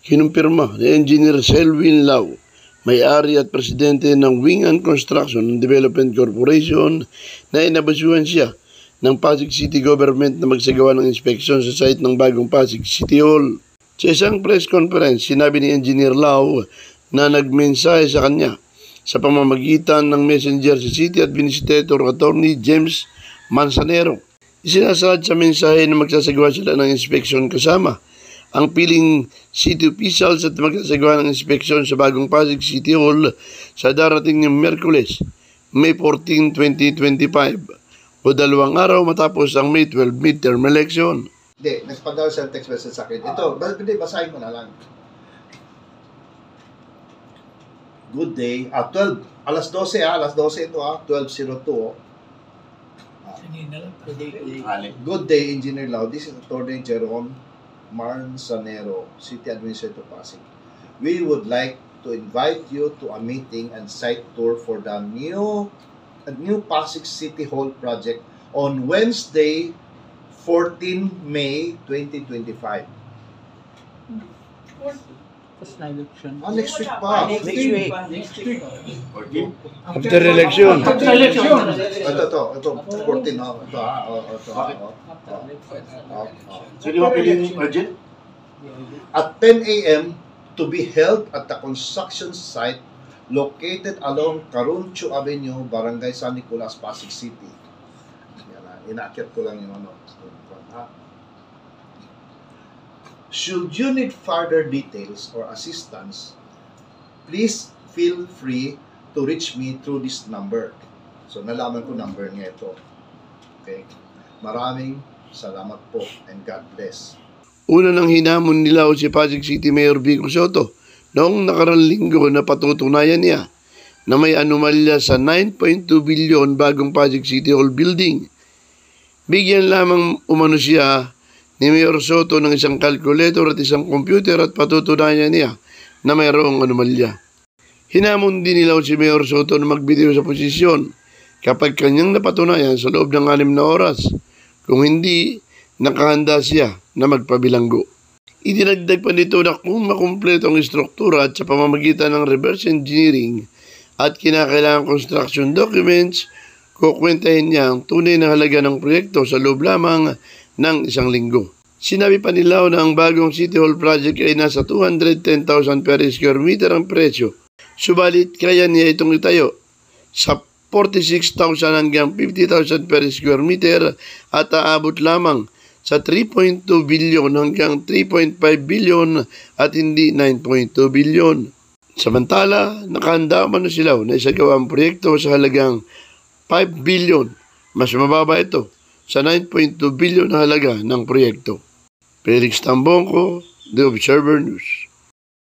Kinumpirma ni Engineer Selwyn Lau, may-ari at presidente ng Wing and Construction and Development Corporation, na inabasuhan siya ng Pasig City Government na magsagawa ng inspeksyon sa site ng bagong Pasig City Hall. Sa isang press conference, sinabi ni Engineer Lau na nagmensahe sa kanya sa pamamagitan ng messenger si City Administrator Attorney James Manzanero. Isinasad sa mensahe na magsasagawa sila ng inspeksyon kasama ang piling city officials at magsasagawa ng inspeksyon sa bagong Pasig City Hall sa darating ng Miyerkules, May 14, 2025 o 2 araw matapos ang May 12 midterm election. Hindi, nagpadala sa text message sa akin. Ito, basahin mo na lang. Good day. 12, alas 12 alas 12 ito 12:02. Good day, Engineer Lau. This is Attorney Jerome Manzanero, City Administrator Pasig. We would like to invite you to a meeting and site tour for the new Pasig City Hall project on Wednesday, 14 May 2025. Tapos na election. Next week pa. Next week. After election. Ito, 14 na. So, di ba piling urgent? At 10 a.m. to be held at the construction site located along Caruncho Avenue, Barangay San Nicolas, Pasig City. Inakyat ko lang yung ano. Should you need further details or assistance, please feel free to reach me through this number. So, nalaman ko number niya ito. Okay? Maraming salamat po and God bless. Una nang hinamon nila si Pasig City Mayor Vico Soto noong nakarang linggo na patutunayan niya na may anomalya sa 9.2 billion bagong Pasig City Hall building. Bigyan lamang umano siya ni Mayor Soto ng isang calculator at isang computer at patutunayan niya na mayroong anomalya. Hinamon din nila si Mayor Soto na magbitiw sa posisyon kapag kanyang napatunayan sa loob ng 6 na oras. Kung hindi, nakahanda siya na magpabilanggo. Idinagdag pa nito na kung makumpleto ang istruktura at sa pamamagitan ng reverse engineering at kinakailangang construction documents, kukwentahin niya ang tunay na halaga ng proyekto sa loob lamang ng 1 linggo. Sinabi pa nila na ang bagong City Hall project ay nasa 210,000 per square meter ang presyo. Subalit kaya niya itong itayo sa 46,000 hanggang 50,000 per square meter at aabot lamang sa 3.2 billion hanggang 3.5 billion at hindi 9.2 billion. Samantala, nakahanda man sila na isagawa ang proyekto sa halagang 5 billion. Mas mababa ito sa 9.2 billion na halaga ng proyekto. Felix Tambongco, The Observer News.